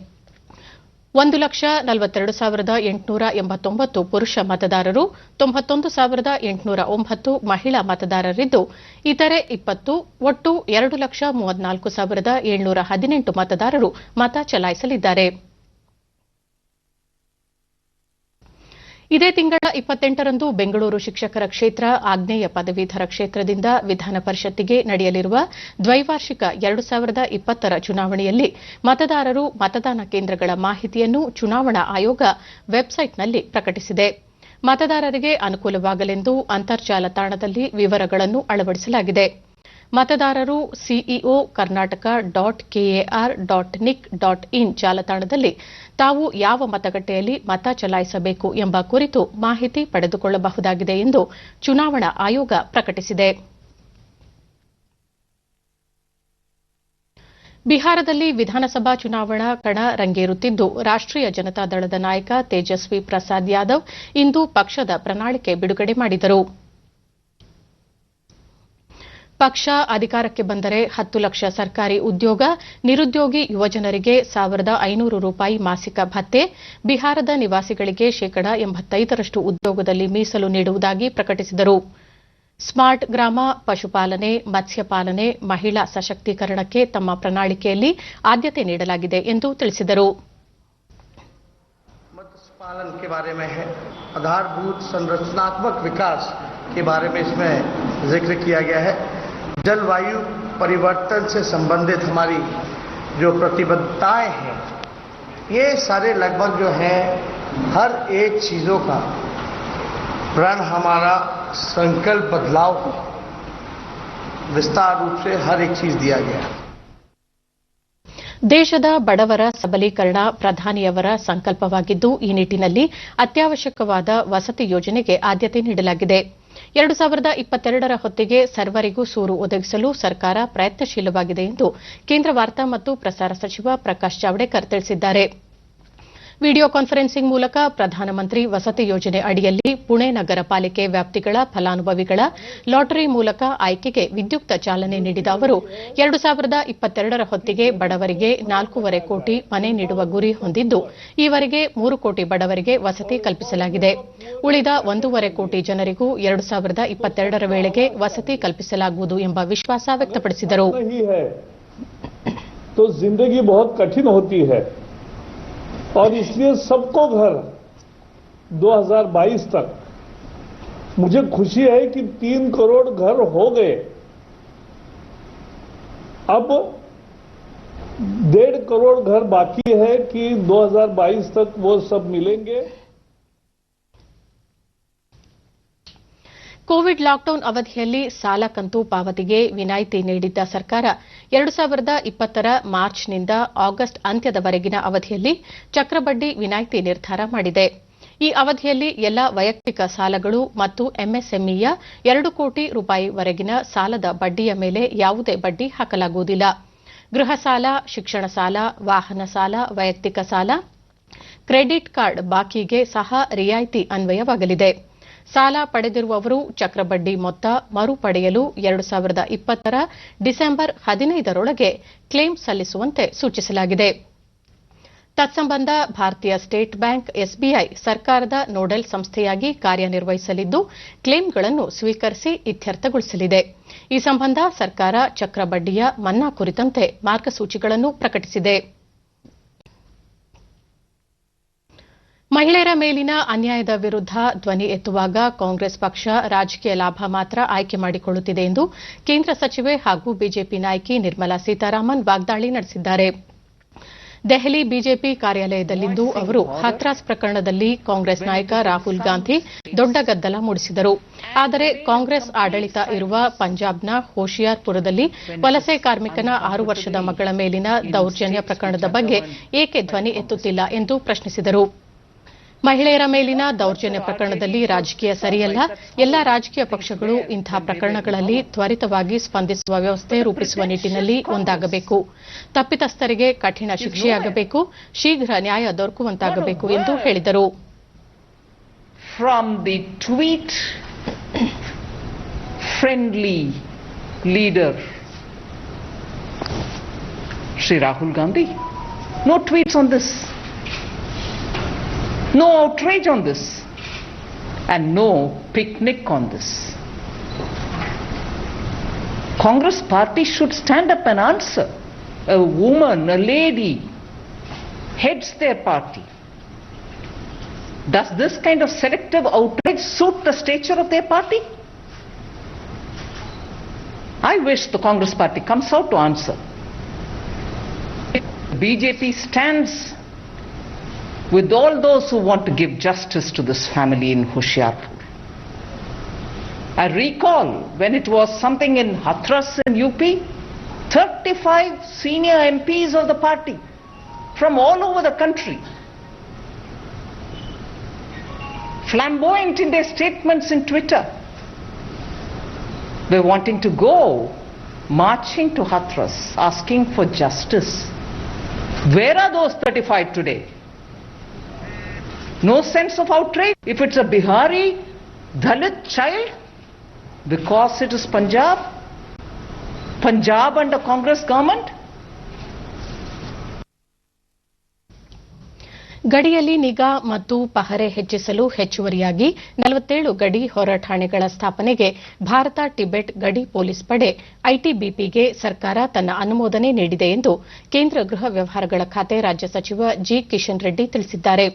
1,42,889 ಪುರುಷ ಮತದಾರರು, 91,809 ಮಹಿಳಾ ಮತದಾರರಿದ್ದು, ಇತರೆ 20 ಒಟ್ಟು 2,34,718 ಮತದಾರರು ಮತ ಚಲಾಯಿಸಲಿದ್ದಾರೆ. ಇದೇ ತಿಂಗಳ 28ರಂದು ಬೆಂಗಳೂರು ಶಿಕ್ಷಕರ ಕ್ಷೇತ್ರ, ಆಗ್ನೇಯ ಪದವೀಧರ ಕ್ಷೇತ್ರದಿಂದ ವಿಧಾನ ಪರಿಷತ್ತಿಗೆ ನಡೆಯಲಿರುವ ದ್ವೈವಾರ್ಷಿಕ 2020ರ ಚುನಾವಣೆಯಲ್ಲಿ ಮತದಾರರು ಮತದಾನ ಕೇಂದ್ರಗಳ ಮಾಹಿತಿಯನ್ನು ಚುನಾವಣಾ ಆಯೋಗ ವೆಬ್ಸೈಟ್ನಲ್ಲಿ ಪ್ರಕಟಿಸಿದೆ. ಮತದಾರರಿಗೆ ಅನುಕೂಲವಾಗಲೆಂದು ಅಂತರ್ಜಾಲ ತಾಣದಲ್ಲಿ ವಿವರಗಳನ್ನು ಅಳವಡಿಸಲಾಗಿದೆ. ಮತದಾರರು ಸಿಇಒ ಕರ್ನಾಟಕ .kar.nic.in ಜಾಲತಾಣದಲ್ಲಿ ತಾವು ಯಾವ ಮತಗಟ್ಟೆಯಲ್ಲಿ ಮತ ಚಲಾಯಿಸಬೇಕು ಎಂಬ ಕುರಿತು ಮಾಹಿತಿ ಪಡೆದುಕೊಳ್ಳಬಹುದಾಗಿದೆ ಎಂದು ಚುನಾವಣಾ ಆಯೋಗ ಪ್ರಕಟಿಸಿದೆ. ಬಿಹಾರದಲ್ಲಿ ವಿಧಾನಸಭಾ ಚುನಾವಣಾ ಕಣ ರಂಗೇರುತ್ತಿದ್ದು, ರಾಷ್ಟ್ರೀಯ ಜನತಾದಳದ ನಾಯಕ ತೇಜಸ್ವಿ ಪ್ರಸಾದ್ ಯಾದವ್ ಇಂದು ಪಕ್ಷದ ಪ್ರಣಾಳಿಕೆ ಬಿಡುಗಡೆ ಮಾಡಿದರು. ಪಕ್ಷ ಅಧಿಕಾರಕ್ಕೆ ಬಂದರೆ 10 ಲಕ್ಷ ಸರ್ಕಾರಿ ಉದ್ಯೋಗ, ನಿರುದ್ಯೋಗಿ ಯುವಜನರಿಗೆ ₹1,500 ಮಾಸಿಕ ಭತ್ಯೆ, ಬಿಹಾರದ ನಿವಾಸಿಗಳಿಗೆ ಶೇಕಡಾ 85ರಷ್ಟು ಉದ್ಯೋಗದಲ್ಲಿ ಮೀಸಲು ನೀಡುವುದಾಗಿ ಪ್ರಕಟಿಸಿದರು. ಸ್ಮಾರ್ಟ್ ಗ್ರಾಮ, ಪಶುಪಾಲನೆ, ಮತ್ಸ್ಯಪಾಲನೆ, ಮಹಿಳಾ ಸಶಕ್ತೀಕರಣಕ್ಕೆ ತಮ್ಮ ಪ್ರಣಾಳಿಕೆಯಲ್ಲಿ ಆದ್ಯತೆ ನೀಡಲಾಗಿದೆ ಎಂದು ತಿಳಿಸಿದರು. मत्स्य पालन के बारे में है, आधारभूत संरचनात्मक विकास के बारे में इसमें जिक्र किया गया है. जलवायु परिवर्तन से संबंधित हमारी जो प्रतिबद्धताएं हैं, ये सारे लगभग जो है हर एक चीजों का प्रण हमारा संकल्प बदलाव को विस्तार रूप से हर एक चीज दिया गया है. ದೇಶದ ಬಡವರ ಸಬಲೀಕರಣ ಪ್ರಧಾನಿಯವರ ಸಂಕಲ್ಪವಾಗಿದ್ದು, ಈ ನಿಟ್ಟಿನಲ್ಲಿ ಅತ್ಯವಶ್ಯಕವಾದ ವಸತಿ ಯೋಜನೆಗೆ ಆದ್ಯತೆ ನೀಡಲಾಗಿದೆ. 2022ರ ಹೊತ್ತಿಗೆ ಸರ್ವರಿಗೂ ಸೂರು ಒದಗಿಸಲು ಸರ್ಕಾರ ಪ್ರಯತ್ನಶೀಲವಾಗಿದೆ ಎಂದು ಕೇಂದ್ರ ವಾರ್ತಾ ಮತ್ತು ಪ್ರಸಾರ ಸಚಿವ ಪ್ರಕಾಶ್ ಜಾವಡೇಕರ್ ತಿಳಿಸಿದ್ದಾರೆ. ವಿಡಿಯೋ ಕಾನ್ಫರೆನ್ಸಿಂಗ್ ಮೂಲಕ ಪ್ರಧಾನಮಂತ್ರಿ ವಸತಿ ಯೋಜನೆ ಅಡಿಯಲ್ಲಿ ಪುಣೆ ನಗರ ಪಾಲಿಕೆ ವ್ಯಾಪ್ತಿಗಳ ಫಲಾನುಭವಿಗಳ ಲಾಟರಿ ಮೂಲಕ ಆಯ್ಕೆಗೆ ವಿದ್ಯುಕ್ತ ಚಾಲನೆ ನೀಡಿದ ಅವರು 2022ರ ಹೊತ್ತಿಗೆ ಬಡವರಿಗೆ 4.5 ಕೋಟಿ ಮನೆ ನೀಡುವ ಗುರಿ ಹೊಂದಿದ್ದು, ಈವರೆಗೆ 3 ಕೋಟಿ ಬಡವರಿಗೆ ವಸತಿ ಕಲ್ಪಿಸಲಾಗಿದೆ. ಉಳಿದ 1.5 ಕೋಟಿ ಜನರಿಗೂ 2022ರ ವೇಳೆಗೆ ವಸತಿ ಕಲ್ಪಿಸಲಾಗುವುದು ಎಂಬ ವಿಶ್ವಾಸ ವ್ಯಕ್ತಪಡಿಸಿದರು. और इसलिए सबको घर 2022 तक, मुझे खुशी है कि 3 करोड़ घर हो गए. अब 1.5 करोड़ घर बाकी है कि 2022 तक वो सब मिलेंगे. ಕೋವಿಡ್ ಲಾಕ್ಡೌನ್ ಅವಧಿಯಲ್ಲಿ ಸಾಲ ಕಂತು ಪಾವತಿಗೆ ವಿನಾಯಿತಿ ನೀಡಿದ್ದ ಸರ್ಕಾರ 2020ರ ಮಾರ್ಚ್ನಿಂದ ಆಗಸ್ಟ್ ಅಂತ್ಯದವರೆಗಿನ ಅವಧಿಯಲ್ಲಿ ಚಕ್ರಬಡ್ಡಿ ವಿನಾಯಿತಿ ನಿರ್ಧಾರ ಮಾಡಿದೆ. ಈ ಅವಧಿಯಲ್ಲಿ ಎಲ್ಲ ವೈಯಕ್ತಿಕ ಸಾಲಗಳು ಮತ್ತು ಎಂಎಸ್ಎಂಇಯ 2 ಕೋಟಿ ರೂಪಾಯಿವರೆಗಿನ ಸಾಲದ ಬಡ್ಡಿಯ ಮೇಲೆ ಯಾವುದೇ ಬಡ್ಡಿ ಹಾಕಲಾಗುವುದಿಲ್ಲ. ಗೃಹ ಸಾಲ, ಶಿಕ್ಷಣ ಸಾಲ, ವಾಹನ ಸಾಲ, ವೈಯಕ್ತಿಕ ಸಾಲ, ಕ್ರೆಡಿಟ್ ಕಾರ್ಡ್ ಬಾಕಿಗೆ ಸಹ ರಿಯಾಯಿತಿ ಅನ್ವಯವಾಗಲಿದೆ. ಸಾಲ ಪಡೆದಿರುವವರು ಚಕ್ರಬಡ್ಡಿ ಮೊತ್ತ ಮರುಪಡೆಯಲು 2020ರ ಡಿಸೆಂಬರ್ 15ರೊಳಗೆ ಕ್ಲೇಮ್ ಸಲ್ಲಿಸುವಂತೆ ಸೂಚಿಸಲಾಗಿದೆ. ತತ್ಸಂಬಂಧ ಭಾರತೀಯ ಸ್ಟೇಟ್ ಬ್ಯಾಂಕ್ ಎಸ್ಬಿಐ ಸರ್ಕಾರದ ನೋಡಲ್ ಸಂಸ್ಥೆಯಾಗಿ ಕಾರ್ಯನಿರ್ವಹಿಸಲಿದ್ದು, ಕ್ಲೇಮ್ಗಳನ್ನು ಸ್ವೀಕರಿಸಿ ಇತ್ಯರ್ಥಗೊಳಿಸಲಿದೆ. ಈ ಸಂಬಂಧ ಸರ್ಕಾರ ಚಕ್ರಬಡ್ಡಿಯ ಮನ್ನಾ ಕುರಿತಂತೆ ಮಾರ್ಗಸೂಚಿಗಳನ್ನು ಪ್ರಕಟಿಸಿದೆ. ಮಹಿಳೆಯರ ಮೇಲಿನ ಅನ್ಯಾಯದ ವಿರುದ್ಧ ಧ್ವನಿ ಎತ್ತುವಾಗ ಕಾಂಗ್ರೆಸ್ ಪಕ್ಷ ರಾಜಕೀಯ ಲಾಭ ಮಾತ್ರ ಆಯ್ಕೆ ಮಾಡಿಕೊಳ್ಳುತ್ತಿದೆ ಎಂದು ಕೇಂದ್ರ ಸಚಿವೆ ಹಾಗೂ ಬಿಜೆಪಿ ನಾಯಕಿ ನಿರ್ಮಲಾ ಸೀತಾರಾಮನ್ ವಾಗ್ದಾಳಿ ನಡೆಸಿದ್ದಾರೆ. ದೆಹಲಿ ಬಿಜೆಪಿ ಕಾರ್ಯಾಲಯದಲ್ಲಿಂದು ಅವರು ಹಾಥ್ರಾಸ್ ಪ್ರಕರಣದಲ್ಲಿ ಕಾಂಗ್ರೆಸ್ ನಾಯಕ ರಾಹುಲ್ ಗಾಂಧಿ ದೊಡ್ಡ ಗದ್ದಲ ಮೂಡಿಸಿದರು. ಆದರೆ ಕಾಂಗ್ರೆಸ್ ಆಡಳಿತ ಇರುವ ಪಂಜಾಬ್ನ ಹೋಶಿಯಾರ್ಪುರದಲ್ಲಿ ವಲಸೆ ಕಾರ್ಮಿಕನ 6 ವರ್ಷದ ಮಗಳ ಮೇಲಿನ ದೌರ್ಜನ್ಯ ಪ್ರಕರಣದ ಬಗ್ಗೆ ಏಕೆ ಧ್ವನಿ ಎತ್ತುತ್ತಿಲ್ಲ ಎಂದು ಪ್ರಶ್ನಿಸಿದರು. ಮಹಿಳೆಯರ ಮೇಲಿನ ದೌರ್ಜನ್ಯ ಪ್ರಕರಣದಲ್ಲಿ ರಾಜಕೀಯ ಸರಿಯಲ್ಲ. ಎಲ್ಲಾ ರಾಜಕೀಯ ಪಕ್ಷಗಳು ಇಂಥ ಪ್ರಕರಣಗಳಲ್ಲಿ ತ್ವರಿತವಾಗಿ ಸ್ಪಂದಿಸುವ ವ್ಯವಸ್ಥೆ ರೂಪಿಸುವ ನಿಟ್ಟಿನಲ್ಲಿ ಒಂದಾಗಬೇಕು. ತಪ್ಪಿತಸ್ಥರಿಗೆ ಕಠಿಣ ಶಿಕ್ಷೆಯಾಗಬೇಕು, ಶೀಘ್ರ ನ್ಯಾಯ ದೊರಕುವಂತಾಗಬೇಕು ಎಂದು ಹೇಳಿದರು. From the tweet friendly leader Shri Rahul Gandhi, no tweets on this. No outrage on this, and no picnic on this. Congress party should stand up and answer. A woman, a lady, heads their party. Does this kind of selective outrage suit the stature of their party? I wish the Congress party comes out to answer. BJP stands with all those who want to give justice to this family in Hoshiarpur. I recall when it was something in Hathras in UP, 35 senior MPs of the party from all over the country, flamboyant in their statements in Twitter, were wanting to go marching to Hathras, asking for justice. Where are those 35 today? No sense of outrage. If it's a Bihari Dalit child, because it is Punjab under Congress government. ಗಡಿಯಲ್ಲಿ ನಿಗಾ ಮತ್ತು ಪಹರೆ ಹೆಚ್ಚಿಸಲು ಹೆಚ್ಚುವರಿಯಾಗಿ 47 ಗಡಿ ಹೊರ ಠಾಣೆಗಳ ಸ್ಥಾಪನೆಗೆ Bharat Tibet ಗಡಿ police ಪಡೆ ಐಟಿಬಿಪಿಗೆ ಸರ್ಕಾರ ತನ್ನ ಅನುಮೋದನೆ ನೀಡಿದೆ ಎಂದು ಕೇಂದ್ರ ಗೃಹ ವ್ಯವಹಾರಗಳ ಖಾತೆ ರಾಜ್ಯ ಸಚಿವ ಜಿ ಕಿಶನ್ ರೆಡ್ಡಿ ತಿಳಿಸಿದ್ದಾರೆ.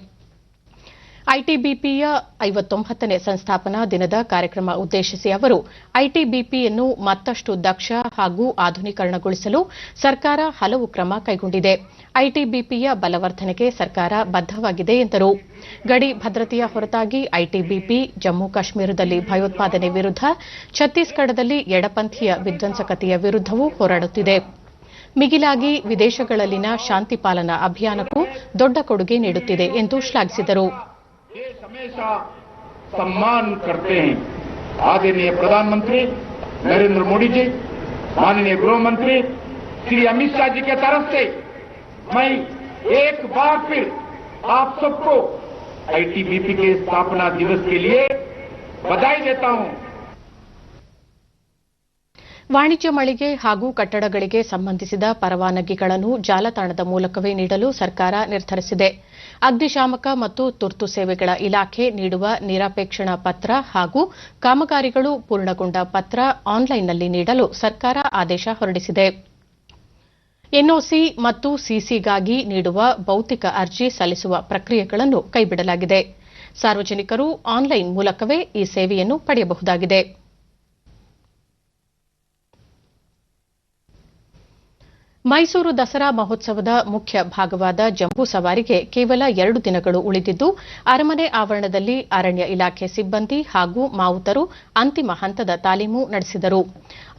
ಐಟಿಬಿಪಿಯ 59ನೇ ಸಂಸ್ಥಾಪನಾ ದಿನದ ಕಾರ್ಯಕ್ರಮ ಉದ್ದೇಶಿಸಿ ಅವರು ಐಟಿಬಿಪಿಯನ್ನು ಮತ್ತಷ್ಟು ದಕ್ಷ ಹಾಗೂ ಆಧುನೀಕರಣಗೊಳಿಸಲು ಸರ್ಕಾರ ಹಲವು ಕ್ರಮ ಕೈಗೊಂಡಿದೆ. ಐಟಿಬಿಪಿಯ ಬಲವರ್ಧನೆಗೆ ಸರ್ಕಾರ ಬದ್ದವಾಗಿದೆ ಎಂದರು. ಗಡಿ ಭದ್ರತೆಯ ಹೊರತಾಗಿ ಐಟಿಬಿಪಿ ಜಮ್ಮು ಕಾಶ್ಮೀರದಲ್ಲಿ ಭಯೋತ್ಪಾದನೆ ವಿರುದ್ಧ, ಛತ್ತೀಸ್ಗಢದಲ್ಲಿ ಎಡಪಂಥೀಯ ವಿಧ್ವಂಸಕತೆಯ ವಿರುದ್ಧವೂ ಹೋರಾಡುತ್ತಿದೆ. ಮಿಗಿಲಾಗಿ ವಿದೇಶಗಳಲ್ಲಿನ ಶಾಂತಿ ಪಾಲನಾ ಅಭಿಯಾನಕ್ಕೂ ದೊಡ್ಡ ಕೊಡುಗೆ ನೀಡುತ್ತಿದೆ ಎಂದು ಶ್ಲಾಘಿಸಿದರು. देश हमेशा सम्मान करते हैं. आदरणीय प्रधानमंत्री नरेंद्र मोदी जी, माननीय गृह मंत्री श्री अमित शाह जी के तरफ से मैं एक बार फिर आप सबको आईटीबीपी के स्थापना दिवस के लिए बधाई देता हूं. ವಾಣಿಜ್ಯ ಮಳಿಗೆ ಹಾಗೂ ಕಟ್ಟಡಗಳಿಗೆ ಸಂಬಂಧಿಸಿದ ಪರವಾನಗಿಗಳನ್ನು ಜಾಲತಾಣದ ಮೂಲಕವೇ ನೀಡಲು ಸರ್ಕಾರ ನಿರ್ಧರಿಸಿದೆ. ಅಗ್ನಿಶಾಮಕ ಮತ್ತು ತುರ್ತು ಸೇವೆಗಳ ಇಲಾಖೆ ನೀಡುವ ನಿರಾಪೇಕ್ಷಣಾ ಪತ್ರ ಹಾಗೂ ಕಾಮಗಾರಿಗಳು ಪೂರ್ಣಗೊಂಡ ಪತ್ರ ಆನ್ಲೈನ್ನಲ್ಲಿ ನೀಡಲು ಸರ್ಕಾರ ಆದೇಶ ಹೊರಡಿಸಿದೆ. ಎನ್ಒಸಿ ಮತ್ತು ಸಿಸಿಗಾಗಿ ನೀಡುವ ಭೌತಿಕ ಅರ್ಜಿ ಸಲ್ಲಿಸುವ ಪ್ರಕ್ರಿಯೆಗಳನ್ನು ಕೈಬಿಡಲಾಗಿದೆ. ಸಾರ್ವಜನಿಕರು ಆನ್ಲೈನ್ ಮೂಲಕವೇ ಈ ಸೇವೆಯನ್ನು ಪಡೆಯಬಹುದಾಗಿದೆ. ಮೈಸೂರು ದಸರಾ ಮಹೋತ್ಸವದ ಮುಖ್ಯ ಭಾಗವಾದ ಜಂಬೂ ಸವಾರಿಗೆ ಕೇವಲ 2 ದಿನಗಳು ಉಳಿದಿದ್ದು, ಅರಮನೆ ಆವರಣದಲ್ಲಿ ಅರಣ್ಯ ಇಲಾಖೆ ಸಿಬ್ಬಂದಿ ಹಾಗೂ ಮಾವುತರು ಅಂತಿಮ ಹಂತದ ತಾಲೀಮು ನಡೆಸಿದರು.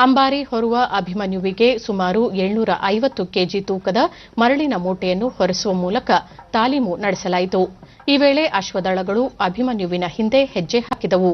ಅಂಬಾರಿ ಹೊರುವ ಅಭಿಮನ್ಯುವಿಗೆ ಸುಮಾರು 750 ಕೆಜಿ ತೂಕದ ಮರಳಿನ ಮೂಟೆಯನ್ನು ಹೊರಿಸುವ ಮೂಲಕ ತಾಲೀಮು ನಡೆಸಲಾಯಿತು. ಈ ವೇಳೆ ಅಶ್ವದಳಗಳು ಅಭಿಮನ್ಯುವಿನ ಹಿಂದೆ ಹೆಜ್ಜೆ ಹಾಕಿದವು.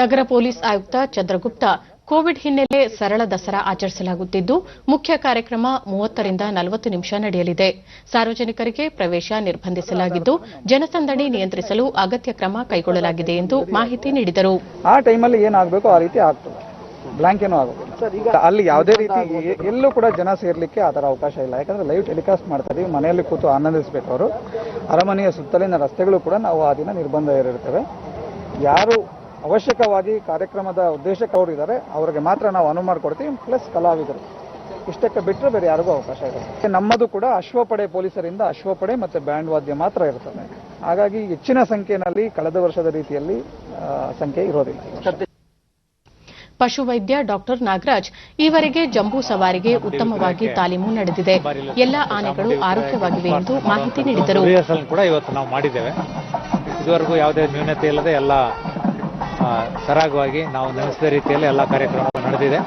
ನಗರ ಪೊಲೀಸ್ ಆಯುಕ್ತ ಚಂದ್ರಗುಪ್ತ, ಕೋವಿಡ್ ಹಿನ್ನೆಲೆ ಸರಳ ದಸರಾ ಆಚರಿಸಲಾಗುತ್ತಿದ್ದು, ಮುಖ್ಯ ಕಾರ್ಯಕ್ರಮ 30 ರಿಂದ 40 ನಿಮಿಷ ನಡೆಯಲಿದೆ. ಸಾರ್ವಜನಿಕರಿಗೆ ಪ್ರವೇಶ ನಿರ್ಬಂಧಿಸಲಾಗಿದ್ದು, ಜನಸಂದಣಿ ನಿಯಂತ್ರಿಸಲು ಅಗತ್ಯ ಕ್ರಮ ಕೈಗೊಳ್ಳಲಾಗಿದೆ ಎಂದು ಮಾಹಿತಿ ನೀಡಿದರು. ಆ ಟೈಮಲ್ಲಿ ಏನಾಗಬೇಕು ಆ ರೀತಿ ಆಗ್ತದೆ, ಬ್ಲಾಂಕ್ ಏನೂ ಆಗೋದಿಲ್ಲ. ಅಲ್ಲಿ ಯಾವುದೇ ರೀತಿ ಎಲ್ಲೂ ಕೂಡ ಜನ ಸೇರ್ಲಿಕ್ಕೆ ಆ ಥರ ಅವಕಾಶ ಇಲ್ಲ. ಯಾಕಂದ್ರೆ ಲೈವ್ ಟೆಲಿಕಾಸ್ಟ್ ಮಾಡ್ತಾ ಇದೀವಿ, ಮನೆಯಲ್ಲಿ ಕೂತು ಆನಂದಿಸಬೇಕು ಅವರು. ಅರಮನೆಯ ಸುತ್ತಲಿನ ರಸ್ತೆಗಳು ಕೂಡ ನಾವು ಆ ದಿನ ನಿರ್ಬಂಧ ಇರ್ತವೆ. ಯಾರು ಅವಶ್ಯಕವಾಗಿ ಕಾರ್ಯಕ್ರಮದ ಉದ್ದೇಶಕ್ಕೆ ಅವರು ಇದ್ದಾರೆ ಅವರಿಗೆ ಮಾತ್ರ ನಾವು ಅನುವು ಮಾಡಿಕೊಡ್ತೀವಿ, ಪ್ಲಸ್ ಕಲಾವಿದರು. ಇಷ್ಟಕ್ಕೆ ಬಿಟ್ಟರೆ ಬೇರೆ ಯಾರಿಗೂ ಅವಕಾಶ ಇರುತ್ತೆ. ನಮ್ಮದು ಕೂಡ ಅಶ್ವಪಡೆ ಪೊಲೀಸರಿಂದ ಅಶ್ವಪಡೆ ಮತ್ತು ಬ್ಯಾಂಡ್ ವಾದ್ಯ ಮಾತ್ರ ಇರ್ತದೆ. ಹಾಗಾಗಿ ಹೆಚ್ಚಿನ ಸಂಖ್ಯೆಯಲ್ಲಿ ಕಳೆದ ವರ್ಷದ ರೀತಿಯಲ್ಲಿ ಸಂಖ್ಯೆ ಇರೋದಿಲ್ಲ. ಪಶುವೈದ್ಯ ಡಾಕ್ಟರ್ ನಾಗರಾಜ್, ಈವರೆಗೆ ಜಂಬೂ ಸವಾರಿಗೆ ಉತ್ತಮವಾಗಿ ತಾಲೀಮು ನಡೆದಿದೆ. ಎಲ್ಲ ಆನೆಗಳು ಆರೋಗ್ಯವಾಗಿವೆ ಎಂದು ಮಾಹಿತಿ ನೀಡಿದರು. ಕೂಡ ಇವತ್ತು ನಾವು ಮಾಡಿದ್ದೇವೆ. ಇದುವರೆಗೂ ಯಾವುದೇ ನ್ಯೂನತೆ ಇಲ್ಲದೆ ಎಲ್ಲ ಸರಾಗವಾಗಿ ನಾವು ನೆನೆಸಿದ ರೀತಿಯಲ್ಲಿ ಎಲ್ಲ ಕಾರ್ಯಕ್ರಮಗಳು ನಡೆದಿದೆ.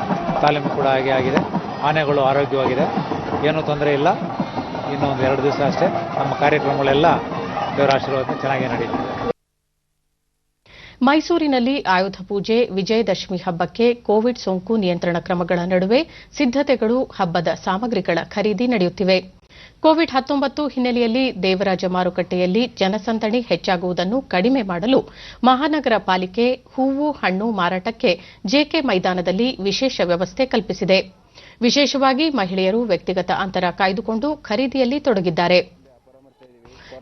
ತಾಲೀಮು ಕೂಡ ಹಾಗೆ ಆಗಿದೆ. ಆನೆಗಳು ಆರೋಗ್ಯವಾಗಿದೆ, ಏನೂ ತೊಂದರೆ ಇಲ್ಲ. ಇನ್ನೂ ಒಂದು 2 ದಿವಸ ಅಷ್ಟೇ ನಮ್ಮ ಕಾರ್ಯಕ್ರಮಗಳೆಲ್ಲ ದೇವರ ಆಶೀರ್ವಾದ ಚೆನ್ನಾಗಿ ನಡೆಯುತ್ತಿದೆ. ಮೈಸೂರಿನಲ್ಲಿ ಆಯುಧ ಪೂಜೆ ವಿಜಯದಶಮಿ ಹಬ್ಬಕ್ಕೆ ಕೋವಿಡ್ ಸೋಂಕು ನಿಯಂತ್ರಣ ಕ್ರಮಗಳ ನಡುವೆ ಸಿದ್ದತೆಗಳು ಹಬ್ಬದ ಸಾಮಗ್ರಿಗಳ ಖರೀದಿ ನಡೆಯುತ್ತಿವೆ. ಕೋವಿಡ್-19 ಹಿನ್ನೆಲೆಯಲ್ಲಿ ದೇವರಾಜ ಮಾರುಕಟ್ಟೆಯಲ್ಲಿ ಜನಸಂದಣಿ ಹೆಚ್ಚಾಗುವುದನ್ನು ಕಡಿಮೆ ಮಾಡಲು ಮಹಾನಗರ ಪಾಲಿಕೆ ಹೂವು ಹಣ್ಣು ಮಾರಾಟಕ್ಕೆ ಜೆಕೆ ಮೈದಾನದಲ್ಲಿ ವಿಶೇಷ ವ್ಯವಸ್ಥೆ ಕಲ್ಪಿಸಿದೆ. ವಿಶೇಷವಾಗಿ ಮಹಿಳೆಯರು ವ್ಯಕ್ತಿಗತ ಅಂತರ ಕಾಯ್ದುಕೊಂಡು ಖರೀದಿಯಲ್ಲಿ ತೊಡಗಿದ್ದಾರೆ.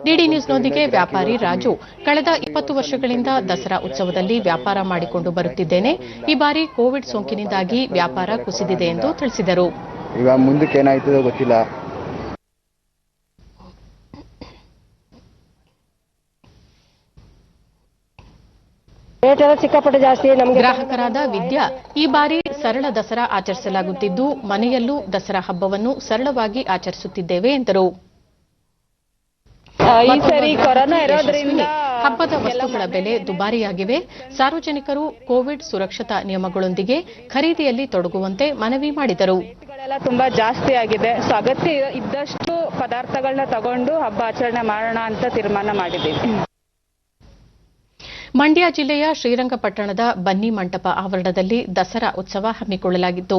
ಡಿಡಿ ನ್ಯೂಸ್ನೊಂದಿಗೆ ವ್ಯಾಪಾರಿ ರಾಜು, ಕಳೆದ 20 ವರ್ಷಗಳಿಂದ ದಸರಾ ಉತ್ಸವದಲ್ಲಿ ವ್ಯಾಪಾರ ಮಾಡಿಕೊಂಡು ಬರುತ್ತಿದ್ದೇನೆ. ಈ ಬಾರಿ ಕೋವಿಡ್ ಸೋಂಕಿನಿಂದಾಗಿ ವ್ಯಾಪಾರ ಕುಸಿದಿದೆ ಎಂದು ತಿಳಿಸಿದರು. ಈಗ ಮುಂದಕ್ಕೆ ಏನಾಯ್ತದೋ ಗೊತ್ತಿಲ್ಲ. ಸಿಕ್ಕಾಪಟ್ಟೆ ಜಾಸ್ತಿ. ಗ್ರಾಹಕರಾದ ವಿದ್ಯಾ, ಈ ಬಾರಿ ಸರಳ ದಸರಾ ಆಚರಿಸಲಾಗುತ್ತಿದ್ದು ಮನೆಯಲ್ಲೂ ದಸರಾ ಹಬ್ಬವನ್ನು ಸರಳವಾಗಿ ಆಚರಿಸುತ್ತಿದ್ದೇವೆ ಎಂದರು. ಈ ಸರಿ ಕೊರೋನಾ ಇರೋದ್ರಿಂದ ಹಬ್ಬದ ವಸ್ತುಗಳ ಬೆಲೆ ದುಬಾರಿಯಾಗಿವೆ. ಸಾರ್ವಜನಿಕರು ಕೋವಿಡ್ ಸುರಕ್ಷತಾ ನಿಯಮಗಳೊಂದಿಗೆ ಖರೀದಿಯಲ್ಲಿ ತೊಡಗುವಂತೆ ಮನವಿ ಮಾಡಿದರು. ತುಂಬಾ ಜಾಸ್ತಿ ಆಗಿದೆ. ಸೊ ಅಗತ್ಯ ಇದ್ದಷ್ಟು ಪದಾರ್ಥಗಳನ್ನ ತಗೊಂಡು ಹಬ್ಬ ಆಚರಣೆ ಮಾಡೋಣ ಅಂತ ತೀರ್ಮಾನ ಮಾಡಿದ್ದೀವಿ. ಮಂಡ್ಯ ಜಿಲ್ಲೆಯ ಶ್ರೀರಂಗಪಟ್ಟಣದ ಬನ್ನಿ ಮಂಟಪ ಆವರಣದಲ್ಲಿ ದಸರಾ ಉತ್ಸವ ಹಮ್ಮಿಕೊಳ್ಳಲಾಗಿತ್ತು.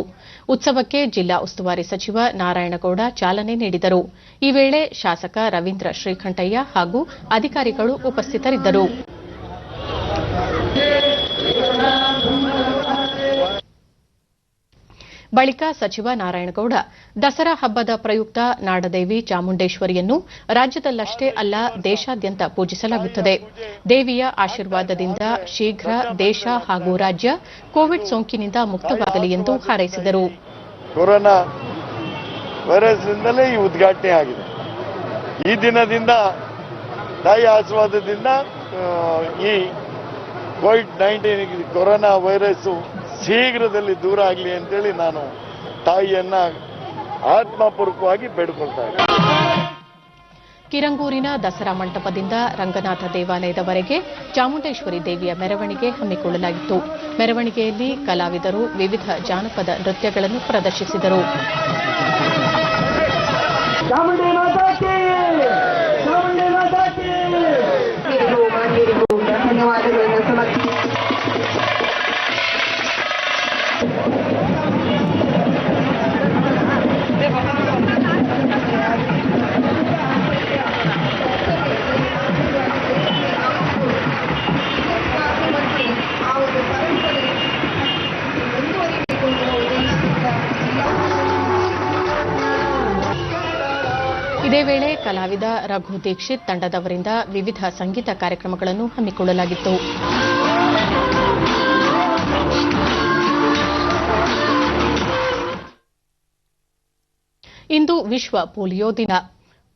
ಉತ್ಸವಕ್ಕೆ ಜಿಲ್ಲಾ ಉಸ್ತುವಾರಿ ಸಚಿವ ನಾರಾಯಣಗೌಡ ಚಾಲನೆ ನೀಡಿದರು. ಈ ವೇಳೆ ಶಾಸಕ ರವೀಂದ್ರ ಶ್ರೀಕಂಠಯ್ಯ ಹಾಗೂ ಅಧಿಕಾರಿಗಳು ಉಪಸ್ಥಿತರಿದ್ದರು. ಬಳಿಕ ಸಚಿವ ನಾರಾಯಣಗೌಡ ದಸರಾ ಹಬ್ಬದ ಪ್ರಯುಕ್ತ ನಾಡದೇವಿ ಚಾಮುಂಡೇಶ್ವರಿಯನ್ನು ರಾಜ್ಯದಲ್ಲಷ್ಟೇ ಅಲ್ಲ ದೇಶಾದ್ಯಂತ ಪೂಜಿಸಲಾಗುತ್ತದೆ. ದೇವಿಯ ಆಶೀರ್ವಾದದಿಂದ ಶೀಘ್ರ ದೇಶ ಹಾಗೂ ರಾಜ್ಯ ಕೋವಿಡ್ ಸೋಂಕಿನಿಂದ ಮುಕ್ತವಾಗಲಿ ಎಂದು ಹಾರೈಸಿದರು. ಕೊರೋನಾ ವೈರಸ್ನಿಂದಲೇ ಈ ಉದ್ಘಾಟನೆ ಆಗಿದೆ. ಈ ದಿನದಿಂದ ತಾಯಿ ಆಶೀರ್ವಾದದಿಂದ ಈ ಕೋವಿಡ್-19 ಕೊರೋನಾ ವೈರಸ್ ಶೀಘ್ರದಲ್ಲಿ ದೂರ ಆಗಲಿ ಅಂತೇಳಿ ನಾನು ತಾಯಿಯನ್ನ ಆತ್ಮಪೂರ್ವಕವಾಗಿ ಬೇಡಿಕೊಳ್ತಾ ಇದ್ದೇನೆ. ಕಿರಂಗೂರಿನ ದಸರಾ ಮಂಟಪದಿಂದ ರಂಗನಾಥ ದೇವಾಲಯದವರೆಗೆ ಚಾಮುಂಡೇಶ್ವರಿ ದೇವಿಯ ಮೆರವಣಿಗೆ ಹಮ್ಮಿಕೊಳ್ಳಲಾಗಿತ್ತು. ಮೆರವಣಿಗೆಯಲ್ಲಿ ಕಲಾವಿದರು ವಿವಿಧ ಜಾನಪದ ನೃತ್ಯಗಳನ್ನು ಪ್ರದರ್ಶಿಸಿದರು. ಇದೇ ವೇಳೆ ಕಲಾವಿದ ರಘು ದೀಕ್ಷಿತ್ ತಂಡದವರಿಂದ ವಿವಿಧ ಸಂಗೀತ ಕಾರ್ಯಕ್ರಮಗಳನ್ನು ಹಮ್ಮಿಕೊಳ್ಳಲಾಗಿತ್ತು. ಇಂದು ವಿಶ್ವ ಪೋಲಿಯೋ ದಿನ.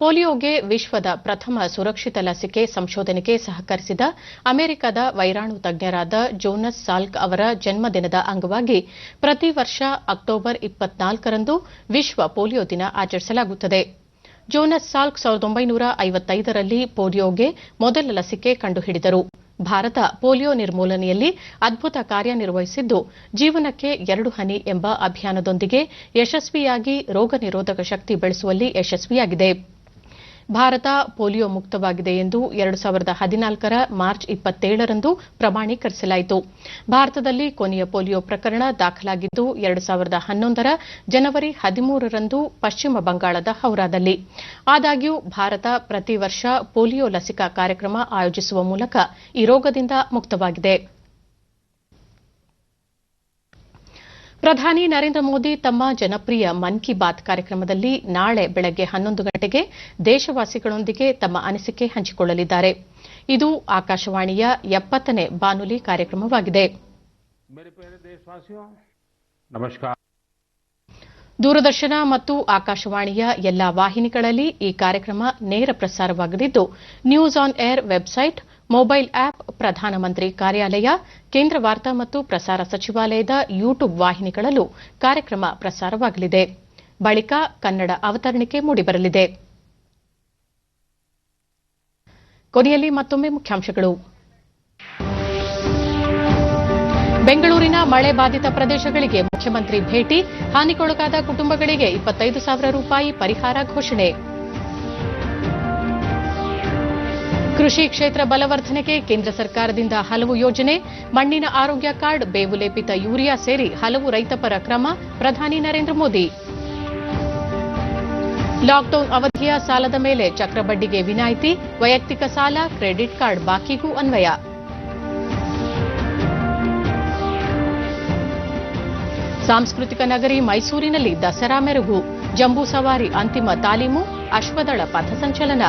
ಪೋಲಿಯೋಗೆ ವಿಶ್ವದ ಪ್ರಥಮ ಸುರಕ್ಷಿತ ಲಸಿಕೆ ಸಂಶೋಧನೆಗೆ ಸಹಕರಿಸಿದ ಅಮೆರಿಕದ ವೈರಾಣು ತಜ್ಞರಾದ ಜೋನಸ್ ಸಾಲ್ಕ್ ಅವರ ಜನ್ಮದಿನದ ಅಂಗವಾಗಿ ಪ್ರತಿ ವರ್ಷ ಅಕ್ಟೋಬರ್ 24ರಂದು ವಿಶ್ವ ಪೋಲಿಯೋ ದಿನ ಆಚರಿಸಲಾಗುತ್ತದೆ. ಜೋನಸ್ ಸಾಲ್ಕ್ 1955ರಲ್ಲಿ ಪೋಲಿಯೋಗೆ ಮೊದಲ ಲಸಿಕೆ ಕಂಡುಹಿಡಿದರು. ಭಾರತ ಪೋಲಿಯೋ ನಿರ್ಮೂಲನೆಯಲ್ಲಿ ಅದ್ಭುತ ಕಾರ್ಯನಿರ್ವಹಿಸಿದ್ದು ಜೀವನಕ್ಕೆ 2 ಹನಿ ಎಂಬ ಅಭಿಯಾನದೊಂದಿಗೆ ಯಶಸ್ವಿಯಾಗಿ ರೋಗ ನಿರೋಧಕ ಶಕ್ತಿ ಬೆಳೆಸುವಲ್ಲಿ ಯಶಸ್ವಿಯಾಗಿದೆ. ಭಾರತ ಪೋಲಿಯೋ ಮುಕ್ತವಾಗಿದೆ ಎಂದು 2014ರ ಮಾರ್ಚ್ 27ರಂದು ಪ್ರಮಾಣೀಕರಿಸಲಾಯಿತು. ಭಾರತದಲ್ಲಿ ಕೊನೆಯ ಪೋಲಿಯೋ ಪ್ರಕರಣ ದಾಖಲಾಗಿದ್ದು 2011ರ ಜನವರಿ 13ರಂದು ಪಶ್ಚಿಮ ಬಂಗಾಳದ ಹೌರಾದಲ್ಲಿ. ಆದಾಗ್ಯೂ ಭಾರತ ಪ್ರತಿ ವರ್ಷ ಪೋಲಿಯೋ ಲಸಿಕಾ ಕಾರ್ಯಕ್ರಮ ಆಯೋಜಿಸುವ ಮೂಲಕ ಈ ರೋಗದಿಂದ ಮುಕ್ತವಾಗಿದೆ. ಪ್ರಧಾನಿ ನರೇಂದ್ರ ಮೋದಿ ತಮ್ಮ ಜನಪ್ರಿಯ ಮನ್ ಕಿ ಬಾತ್ ಕಾರ್ಯಕ್ರಮದಲ್ಲಿ ನಾಳೆ ಬೆಳಗ್ಗೆ 11 ಗಂಟೆಗೆ ದೇಶವಾಸಿಗಳೊಂದಿಗೆ ತಮ್ಮ ಅನಿಸಿಕೆ ಹಂಚಿಕೊಳ್ಳಲಿದ್ದಾರೆ. ಇದು ಆಕಾಶವಾಣಿಯ 70ನೇ ಬಾನುಲಿ ಕಾರ್ಯಕ್ರಮವಾಗಿದೆ. ದೂರದರ್ಶನ ಮತ್ತು ಆಕಾಶವಾಣಿಯ ಎಲ್ಲಾ ವಾಹಿನಿಗಳಲ್ಲಿ ಈ ಕಾರ್ಯಕ್ರಮ ನೇರ ಪ್ರಸಾರವಾಗಲಿದ್ದು news on air website, mobile app, ಪ್ರಧಾನಮಂತ್ರಿ ಕಾರ್ಯಾಲಯ, ಕೇಂದ್ರ ವಾರ್ತಾ ಮತ್ತು ಪ್ರಸಾರ ಸಚಿವಾಲಯದ ಯೂಟ್ಯೂಬ್ ವಾಹಿನಿಗಳಲ್ಲೂ ಕಾರ್ಯಕ್ರಮ ಪ್ರಸಾರವಾಗಲಿದೆ. ಬಳಿಕ ಕನ್ನಡ ಅವತರಣಿಕೆ ಮೂಡಿಬರಲಿದೆ. ಕೊನೆಯಲ್ಲಿ ಮತ್ತೊಮ್ಮೆ ಮುಖ್ಯಾಂಶಗಳು. ಬೆಂಗಳೂರಿನ ಮಳೆ ಬಾಧಿತ ಪ್ರದೇಶಗಳಿಗೆ ಮುಖ್ಯಮಂತ್ರಿ ಭೇಟಿ, ಹಾನಿಗೊಳಗಾದ ಕುಟುಂಬಗಳಿಗೆ 25,000 ರೂಪಾಯಿ ಪರಿಹಾರ ಘೋಷಣೆ. ಕೃಷಿ ಕ್ಷೇತ್ರ ಬಲವರ್ಧನೆಗೆ ಕೇಂದ್ರ ಸರ್ಕಾರದಿಂದ ಹಲವು ಯೋಜನೆ, ಮಣ್ಣಿನ ಆರೋಗ್ಯ ಕಾರ್ಡ್, ಬೇವು ಲೇಪಿತ ಯೂರಿಯಾ ಸೇರಿ ಹಲವು ರೈತಪರ ಕ್ರಮ, ಪ್ರಧಾನಿ ನರೇಂದ್ರ ಮೋದಿ. ಲಾಕ್ಡೌನ್ ಅವಧಿಯ ಸಾಲದ ಮೇಲೆ ಚಕ್ರಬಡ್ಡಿಗೆ ವಿನಾಯಿತಿ, ವೈಯಕ್ತಿಕ ಸಾಲ, ಕ್ರೆಡಿಟ್ ಕಾರ್ಡ್ ಬಾಕಿಗೂ ಅನ್ವಯ. ಸಾಂಸ್ಕೃತಿಕ ನಗರಿ ಮೈಸೂರಿನಲ್ಲಿ ದಸರಾ ಮೆರುಗು, ಜಂಬೂ ಸವಾರಿ ಅಂತಿಮ ತಾಲೀಮು, ಅಶ್ವದಳ ಪಥಸಂಚಲನ.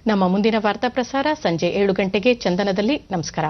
ನಮ್ಮ ಮುಂದಿನ ವಾರ್ತಾ ಪ್ರಸಾರ ಸಂಜೆ 7 ಗಂಟೆಗೆ ಚಂದನದಲ್ಲಿ. ನಮಸ್ಕಾರ.